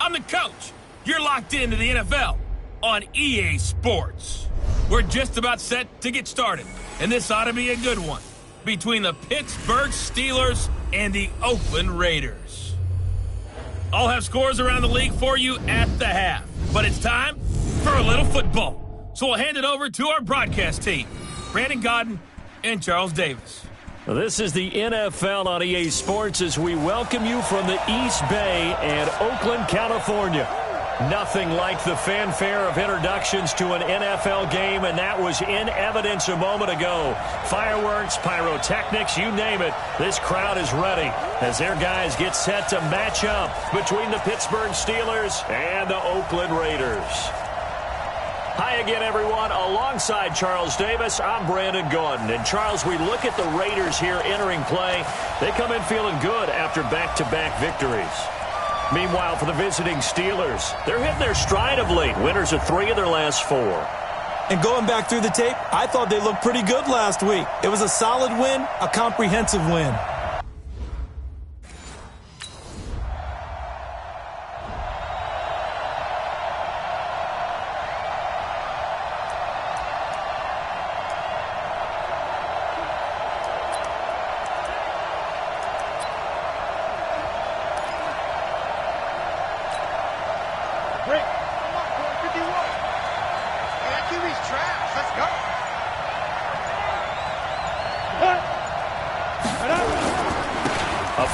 I'm the coach. You're locked into the NFL on EA Sports. We're just about set to get started, and this ought to be a good one between the Pittsburgh Steelers and the Oakland Raiders. I'll have scores around the league for you at the half, but it's time for a little football. So we'll hand it over to our broadcast team, Brandon Godden and Charles Davis. This is the NFL on EA Sports as we welcome you from the East Bay and Oakland, California. Nothing like the fanfare of introductions to an NFL game, and that was in evidence a moment ago. Fireworks, pyrotechnics, you name it. This crowd is ready as their guys get set to match up between the Pittsburgh Steelers and the Oakland Raiders. Hi again, everyone. Alongside Charles Davis, I'm Brandon Gaudin. And, Charles, we look at the Raiders here entering play. They come in feeling good after back-to-back victories. Meanwhile, for the visiting Steelers, they're hitting their stride of late. Winners of 3 of their last 4. And going back through the tape, I thought they looked pretty good last week. It was a solid win, a comprehensive win.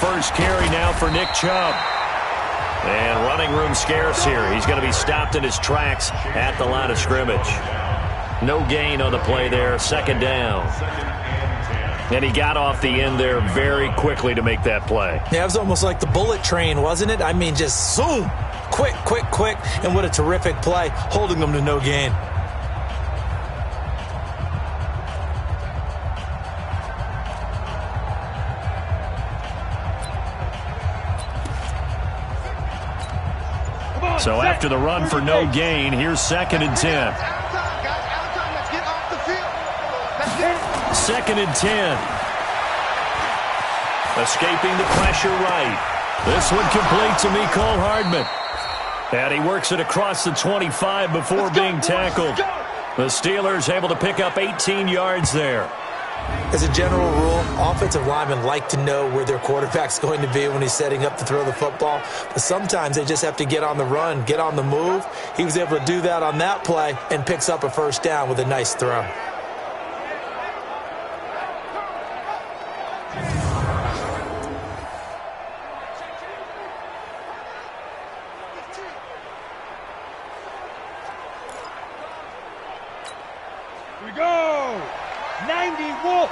First carry now for Nick Chubb. And running room scarce here. He's going to be stopped in his tracks at the line of scrimmage. No gain on the play there. Second down. And he got off the end there very quickly to make that play. Yeah, it was almost like the bullet train, wasn't it? I mean, just zoom. Quick, quick, quick. And what a terrific play, holding them to no gain. So after the run for no gain, here's 2nd and 10. 2nd and 10. Escaping the pressure right. This one complete to Mecole Hardman. And he works it across the 25 before being tackled. The Steelers able to pick up 18 yards there. As a general rule, offensive linemen like to know where their quarterback's going to be when he's setting up to throw the football. But sometimes they just have to get on the run, get on the move. He was able to do that on that play and picks up a first down with a nice throw. Here we go! 90 Wolf.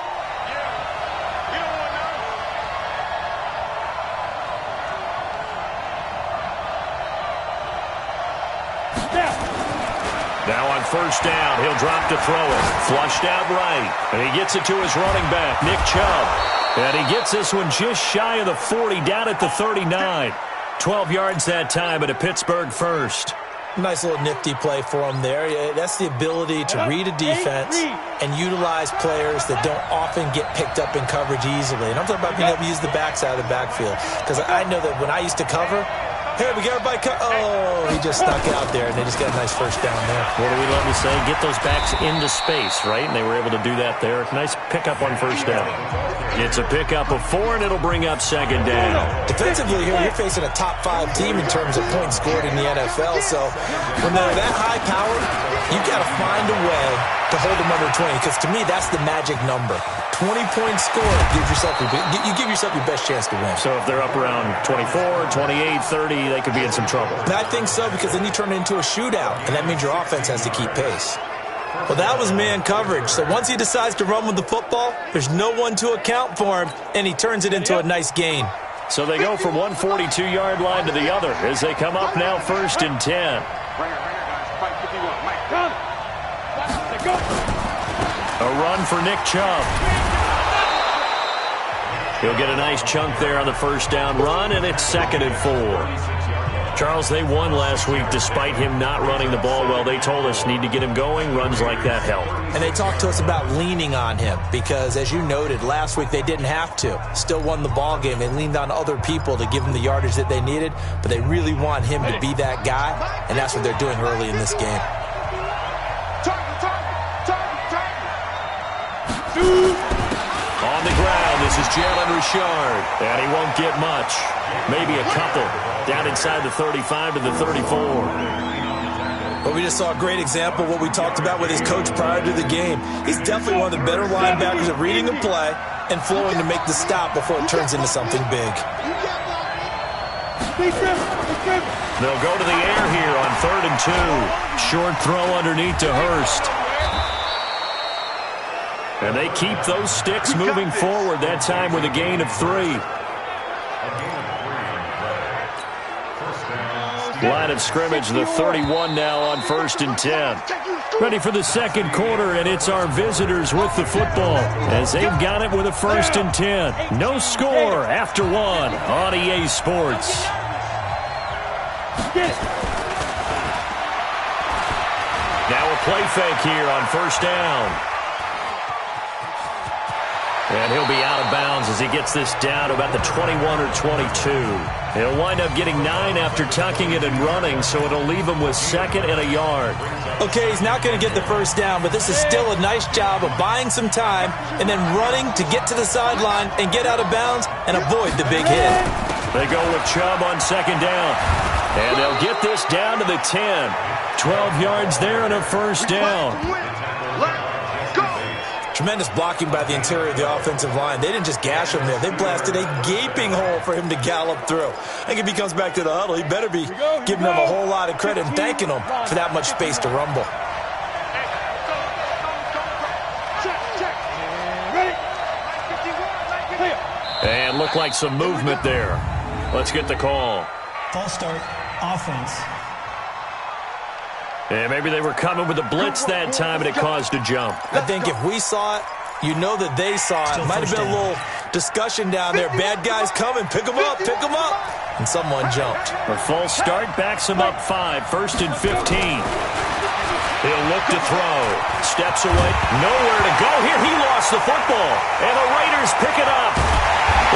Now on first down, he'll drop to throw it. Flushed out right. And he gets it to his running back, Nick Chubb. And he gets this one just shy of the 40, down at the 39. 12 yards that time, but a Pittsburgh first. Nice little nifty play for him there. Yeah, that's the ability to read a defense and utilize players that don't often get picked up in coverage easily. And I'm talking about being able to use the backside of the backfield. Because I know that when I used to cover, hey, we got everybody oh, he just stuck out there, and they just got a nice first down there. What do we love to say? Get those backs into space, right? And they were able to do that there. Nice pickup on first down. It's a pickup of 4, and it'll bring up 2nd down. Defensively here, you're facing a top 5 team in terms of points scored in the NFL. So when they're that high-powered, you got to find a way to hold them under 20. Because to me, that's the magic number. 20 points scored. You give yourself your best chance to win. So if they're up around 24, 28, 30, they could be in some trouble. And I think so, because then you turn it into a shootout, and that means your offense has to keep pace. Well, that was man coverage. So once he decides to run with the football, there's no one to account for him, and he turns it into a nice gain. So they go from one 42-yard line to the other as they come up now 1st and 10. A run for Nick Chubb. He'll get a nice chunk there on the first down run, and it's 2nd and 4. Charles, they won last week despite him not running the ball well. They told us need to get him going. Runs like that help. And they talked to us about leaning on him because, as you noted, last week they didn't have to. Still won the ball game. They leaned on other people to give them the yardage that they needed, but they really want him to be that guy, and that's what they're doing early in this game. On the ground, this is Jalen Richard, and he won't get much. Maybe a couple. Down inside the 35 to the 34. But we just saw a great example of what we talked about with his coach prior to the game. He's definitely one of the better linebackers at reading the play and flowing to make the stop before it turns into something big. They'll go to the air here on 3rd and 2. Short throw underneath to Hurst. And they keep those sticks moving forward, that time with a gain of 3. Line of scrimmage, the 31 now on 1st and 10. Ready for the second quarter, and it's our visitors with the football as they've got it with a 1st and 10. No score after 1 on EA Sports. Now a play fake here on 1st down. And he'll be out of bounds as he gets this down to about the 21 or 22. He'll wind up getting 9 after tucking it and running, so it'll leave him with 2nd and a yard. Okay, he's not going to get the 1st down, but this is still a nice job of buying some time and then running to get to the sideline and get out of bounds and avoid the big hit. They go with Chubb on 2nd down. And they'll get this down to the 10. 12 yards there and a 1st down. Tremendous blocking by the interior of the offensive line. They didn't just gash him there. They blasted a gaping hole for him to gallop through. I think if he comes back to the huddle, he better be giving them a whole lot of credit and thanking them for that much space to rumble. And looked like some movement there. Let's get the call. False start, offense. And maybe they were coming with a blitz that time, and it caused a jump. I think if we saw it, you know that they saw it. Might have been a little discussion down there. Bad guys coming. Pick them up. Pick them up. And someone jumped. A false start backs him up 5. 1st and 15. He'll look to throw. Steps away. Nowhere to go here. He lost the football. And the Raiders pick it up.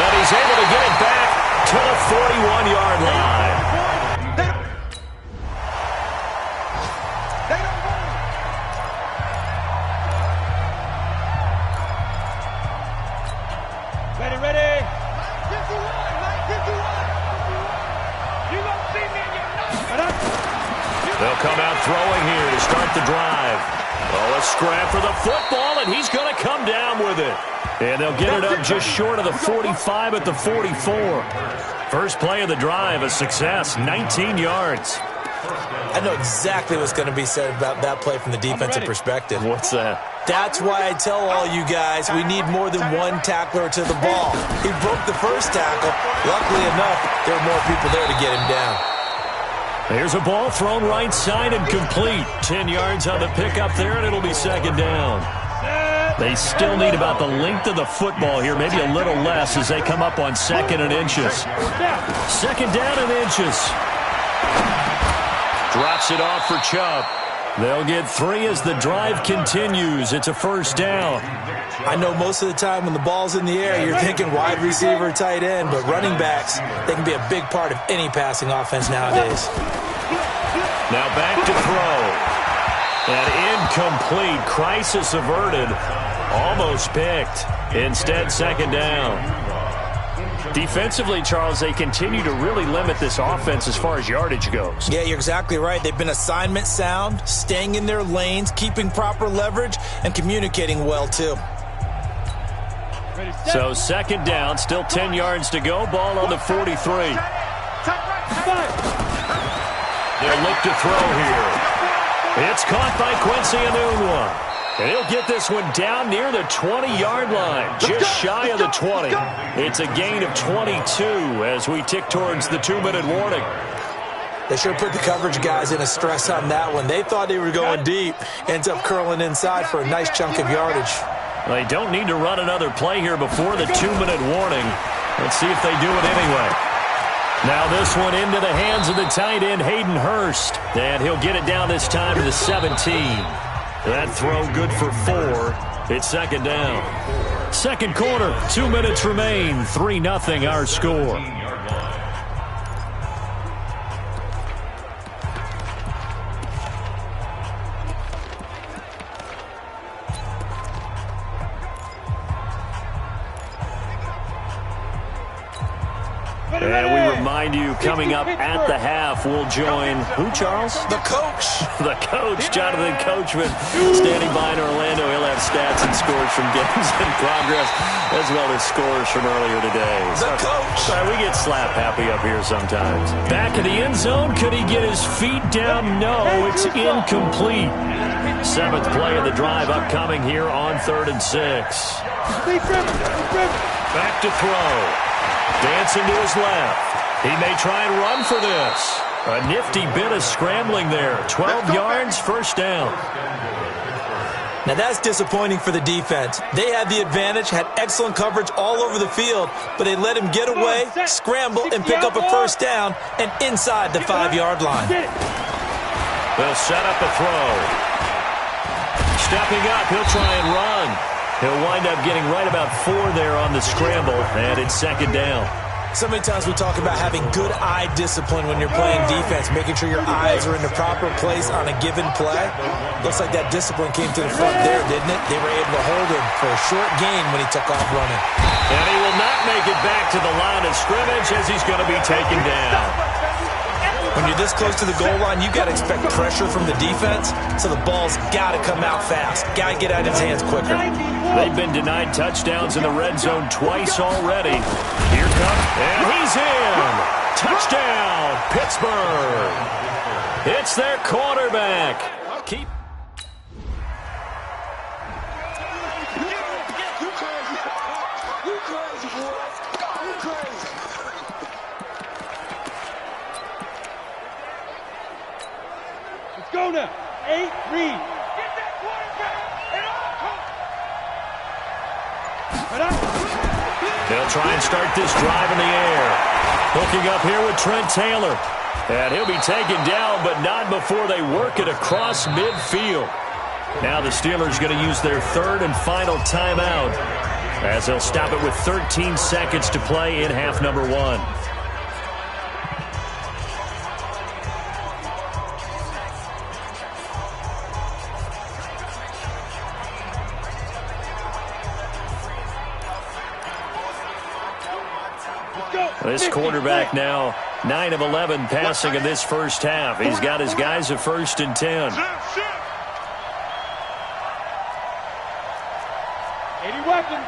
But he's able to get it back to the 41-yard line. They'll come out throwing here to start the drive. Oh, a scrap for the football, and he's going to come down with it. And they'll get it up just short of the 45 at the 44. First play of the drive, a success, 19 yards. I know exactly what's going to be said about that play from the defensive perspective. What's that? That's why I tell all you guys we need more than one tackler to the ball. He broke the first tackle. Luckily enough, there were more people there to get him down. There's a ball thrown right side and complete. 10 yards on the pickup there, and it'll be 2nd down. They still need about the length of the football here, maybe a little less as they come up on 2nd and inches. 2nd down and inches. Drops it off for Chubb. They'll get 3 as the drive continues. It's a 1st down. I know most of the time when the ball's in the air, you're thinking wide receiver, tight end, but running backs, they can be a big part of any passing offense nowadays. Now back to throw. And incomplete. Crisis averted. Almost picked. Instead, 2nd down. Defensively, Charles, they continue to really limit this offense as far as yardage goes. Yeah, you're exactly right. They've been assignment sound, staying in their lanes, keeping proper leverage, and communicating well, too. So 2nd down, still 10 yards to go. Ball on the 43. They'll look to throw here. It's caught by Quincy Enunwa. And he'll get this one down near the 20-yard line, just shy of the 20. It's a gain of 22 as we tick towards the 2-minute warning. They sure put the coverage guys in a stress on that one. They thought they were going deep. Ends up curling inside for a nice chunk of yardage. They don't need to run another play here before the 2-minute warning. Let's see if they do it anyway. Now this one into the hands of the tight end, Hayden Hurst. And he'll get it down this time to the 17. That throw good for 4. It's second down. Second quarter, 2 minutes remain. 3-0 our score. And we remind you, coming up at the half, we'll join who, Charles? The coach. The coach, Jonathan Coachman, standing by in Orlando. He'll have stats and scores from games in progress, as well as scores from earlier today. The coach. Sorry, we get slap happy up here sometimes. Back in the end zone. Could he get his feet down? No, it's incomplete. 7th play of the drive upcoming here on 3rd and 6. Back to throw. Dancing to his left. He may try and run for this. A nifty bit of scrambling there. 12 yards, first down. Now that's disappointing for the defense. They had the advantage, had excellent coverage all over the field, but they let him get away, scramble, and pick up a first down, and inside the 5-yard line. They'll set up a throw. Stepping up, he'll try and run. He'll wind up getting right about 4 there on the scramble, and it's second down. So many times we talk about having good eye discipline when you're playing defense, making sure your eyes are in the proper place on a given play. Looks like that discipline came to the front there, didn't it? They were able to hold him for a short gain when he took off running. And he will not make it back to the line of scrimmage as he's going to be taken down. When you're this close to the goal line, you've got to expect pressure from the defense, so the ball's got to come out fast. Got to get out of his hands quicker. They've been denied touchdowns in the red zone twice already. Here comes, and he's in. Touchdown, Pittsburgh. It's their quarterback. Keep. Go now. 8, read. Get that quarterback. They'll try and start this drive in the air. Hooking up here with Trent Taylor. And he'll be taken down, but not before they work it across midfield. Now the Steelers going to use their 3rd and final timeout, as they'll stop it with 13 seconds to play in half number 1. This quarterback now 9 of 11 passing in this first half. He's got his guys at 1st and 10. 80 weapons.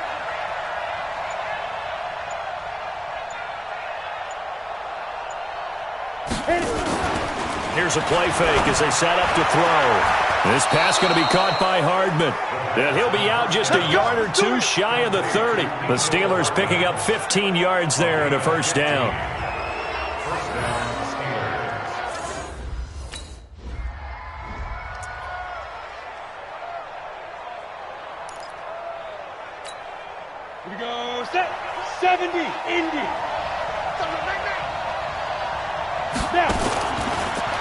Here's a play fake as they set up to throw. This pass going to be caught by Hardman. And he'll be out just a yard or 2 shy of the 30. The Steelers picking up 15 yards there and a first down. Here we go. Set. 70. Indy. Now.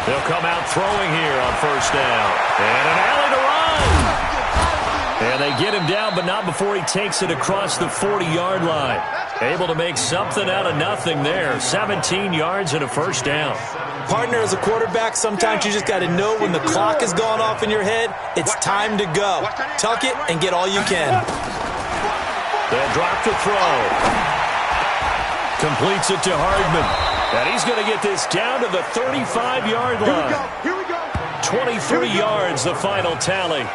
They'll come out throwing here on first down. And an alley to run. And they get him down, but not before he takes it across the 40-yard line. Able to make something out of nothing there. 17 yards and a first down. Partner, as a quarterback, sometimes you just got to know when the clock has gone off in your head, it's time to go. Tuck it and get all you can. They'll drop to throw. Completes it to Hardman. And he's going to get this down to the 35-yard line. Here we go. 23 yards, the final tally.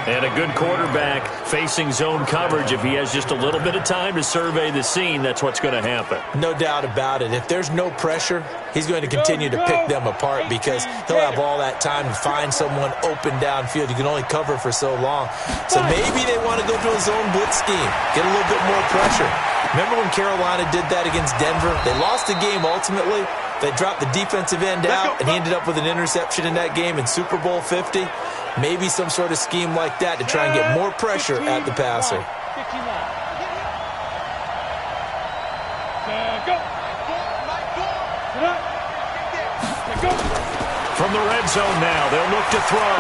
And a good quarterback facing zone coverage. If he has just a little bit of time to survey the scene, that's what's going to happen. No doubt about it. If there's no pressure, he's going to continue to pick them apart because he'll have all that time to find someone open downfield. You can only cover for so long. So maybe they want to go to a zone blitz scheme, get a little bit more pressure. Remember when Carolina did that against Denver? They lost the game ultimately. They dropped the defensive end out, and he ended up with an interception in that game in Super Bowl 50. Maybe some sort of scheme like that to try and get more pressure at the passer. From the red zone now, they'll look to throw.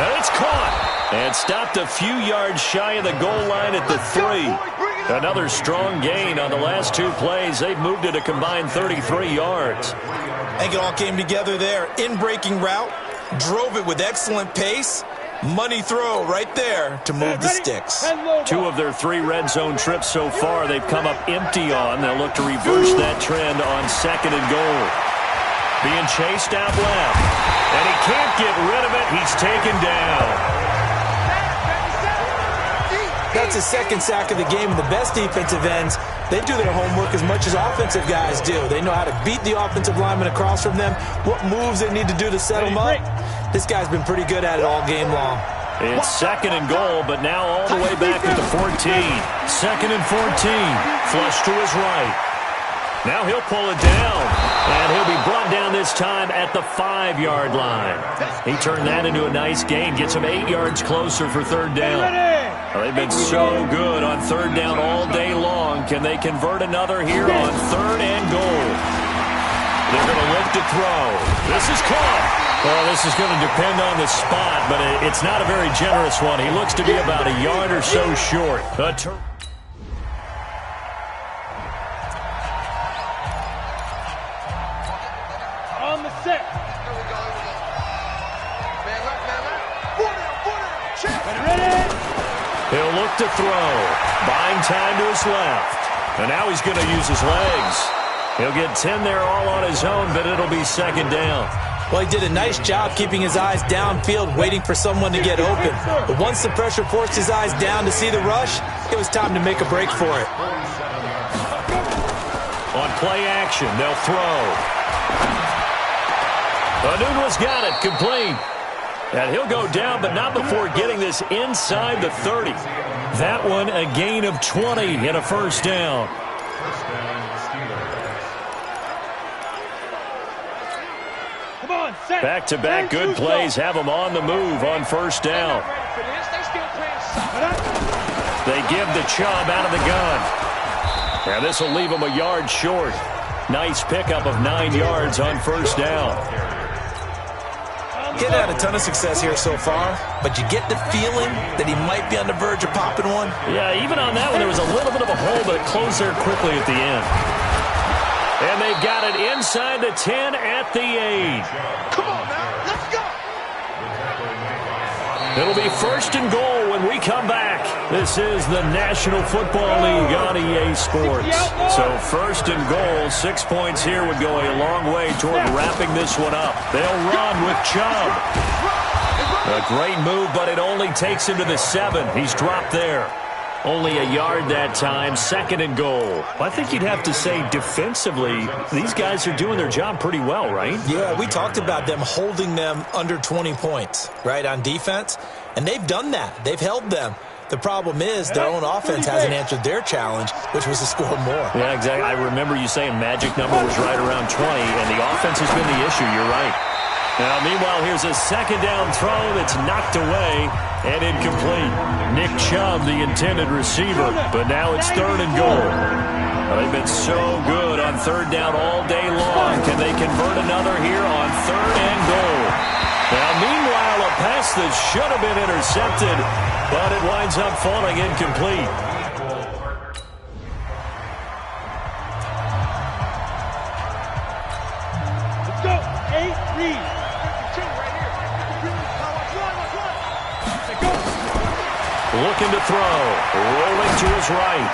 And it's caught. And stopped a few yards shy of the goal line at the 3. Another strong gain on the last 2 plays. They've moved it a combined 33 yards. I think it all came together there. In-breaking route, drove it with excellent pace. Money throw right there to move the sticks. 2 of their 3 red zone trips so far they've come up empty on. They'll look to reverse that trend on 2nd and goal. Being chased out left. And he can't get rid of it. He's taken down. That's his 2nd sack of the game, and the best defensive ends, they do their homework as much as offensive guys do. They know how to beat the offensive lineman across from them, what moves they need to do to set them up. This guy's been pretty good at it all game long. It's 2nd and goal, but now all the way back at the 14. 2nd and 14. Flush to his right. Now he'll pull it down, and he'll be brought down this time at the 5-yard line. He turned that into a nice gain, gets him 8 yards closer for 3rd down. Well, they've been so good on 3rd down all day long. Can they convert another here on 3rd and goal? They're going to look to throw. This is caught. Well, this is going to depend on the spot, but it's not a very generous one. He looks to be about a yard or so short. On the set. Ready? He'll look to throw. Buying time to his left. And now he's going to use his legs. He'll get 10 there all on his own, but it'll be 2nd down. Well, he did a nice job keeping his eyes downfield, waiting for someone to get open. But once the pressure forced his eyes down to see the rush, it was time to make a break for it. On play action, they'll throw. Anunua's got it, complete. And he'll go down, but not before getting this inside the 30. That one a gain of 20 and a 1st down. Back-to-back good plays have them on the move on 1st down. They give the Chubb out of the gun. And this will leave them a yard short. Nice pickup of 9 yards on 1st down. Getting had a ton of success here so far, but you get the feeling that he might be on the verge of popping one. Yeah, even on that one, there was a little bit of a hole, but it closed there quickly at the end. And they've got it inside the 10 at the 8. Come on now, let's go. It'll be 1st and goal when we come back. This is the National Football League on EA Sports. So 1st and goal, 6 points here would go a long way toward wrapping this one up. They'll run with Chubb. A great move, but it only takes him to the 7. He's dropped there. Only a yard that time, 2nd and goal. I think you'd have to say defensively, these guys are doing their job pretty well, right? Yeah, we talked about them holding them under 20 points, right, on defense. And they've done that. They've held them. The problem is their own offense hasn't answered their challenge, which was to score more. Yeah, exactly. I remember you saying magic number was right around 20, and the offense has been the issue. You're right. Now, meanwhile, here's a 2nd down throw that's knocked away and incomplete. Nick Chubb, the intended receiver, but now it's 3rd and goal. Well, they've been so good on 3rd down all day long. Can they convert another here on 3rd and goal? Now, meanwhile, a pass that should have been intercepted, but it winds up falling incomplete. Let's go. 8 lead. Looking to throw. Rolling to his right.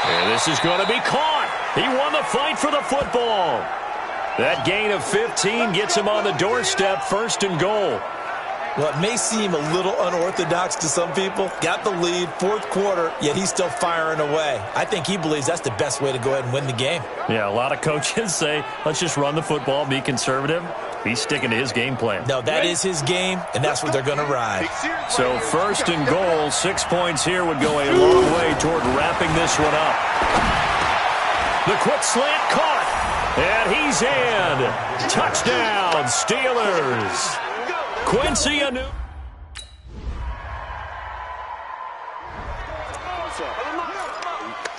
And this is going to be caught. He won the fight for the football. That gain of 15 gets him on the doorstep, 1st and goal. Well, it may seem a little unorthodox to some people. Got the lead, 4th quarter, yet he's still firing away. I think he believes that's the best way to go ahead and win the game. Yeah, a lot of coaches say, let's just run the football, be conservative. He's sticking to his game plan. No, that is his game, and that's what they're going to ride. So 1st and goal, 6 points here would go a long way toward wrapping this one up. The quick slant caught, and he's in. Touchdown, Steelers. Quincy Anu.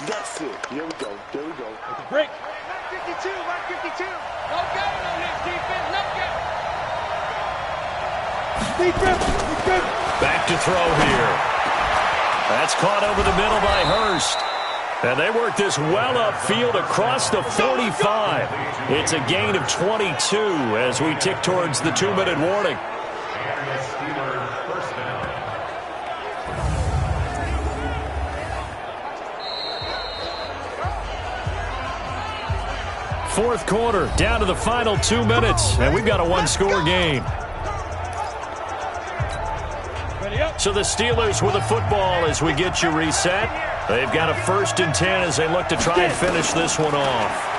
That's it. Here we go. There we go. Break. 2. No game on this defense. No game. Defense. Back to throw here. That's caught over the middle by Hurst. And they work this well upfield across the 45. It's a gain of 22 as we tick towards the 2-minute warning. Fourth quarter, down to the final 2 minutes, and we've got a one-score game. So the Steelers with the football as we get you reset. They've got a 1st and 10 as they look to try and finish this one off.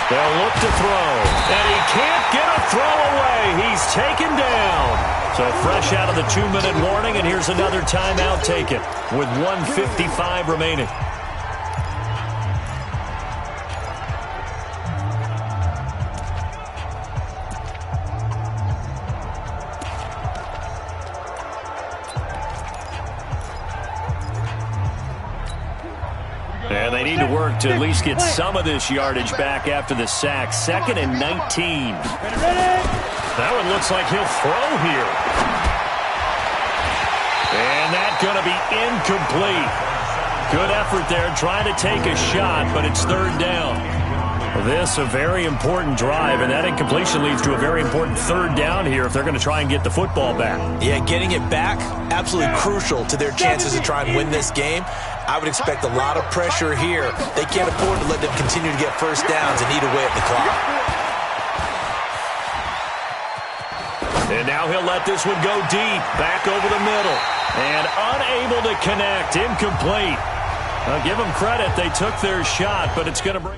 They'll look to throw, and he can't get a throw away. He's taken down. So fresh out of the 2-minute warning, and here's another timeout taken with 1:55 remaining. And they need to work to at least get some of this yardage back after the sack. 2nd and 19. That one looks like he'll throw here. And that's going to be incomplete. Good effort there trying to take a shot, but it's 3rd down. This a very important drive, and that incompletion leads to a very important 3rd down here if they're going to try and get the football back. Yeah, getting it back, absolutely crucial to their chances to try and win this game. I would expect a lot of pressure here. They can't afford to let them continue to get first downs and eat away at the clock. And now he'll let this one go deep, back over the middle. And unable to connect, incomplete. I'll give them credit, they took their shot, but it's going to bring...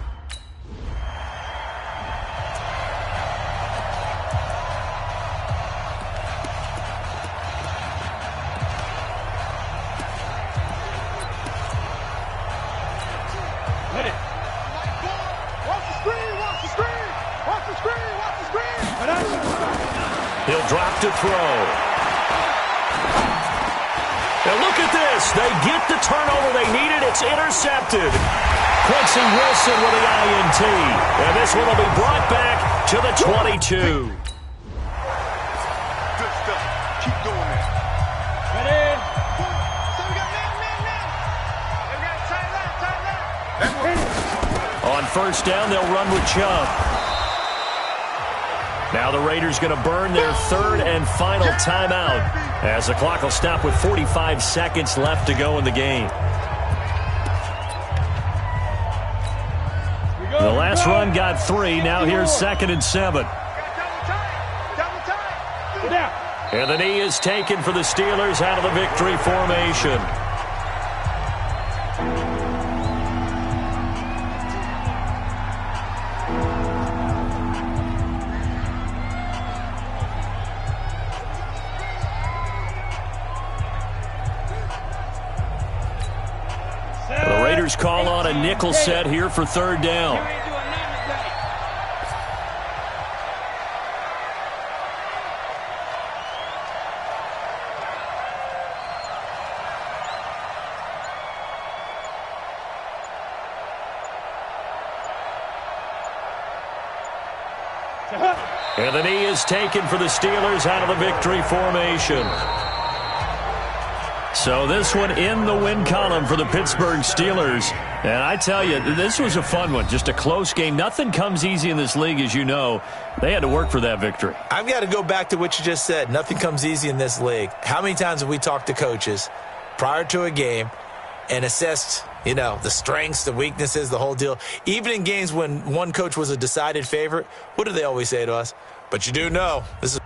He'll drop to throw. And look at this. They get the turnover they needed. It's intercepted. Quincy Wilson with the INT. And this one will be brought back to the 22. Good stuff. Keep doing that. Ready? So we got man. We got tight left. On 1st down, they'll run with Chubb. Now the Raiders going to burn their 3rd and final timeout as the clock will stop with 45 seconds left to go in the game. The last run got 3. Now here's 2nd and 7. And the knee is taken for the Steelers out of the victory formation. The Raiders call on a nickel set here for 3rd down. And the knee is taken for the Steelers out of the victory formation. So this one in the win column for the Pittsburgh Steelers. And I tell you, this was a fun one. Just a close game. Nothing comes easy in this league, as you know. They had to work for that victory. I've got to go back to what you just said. Nothing comes easy in this league. How many times have we talked to coaches prior to a game and assessed, the strengths, the weaknesses, the whole deal? Even in games when one coach was a decided favorite, what do they always say to us? But you do know, this is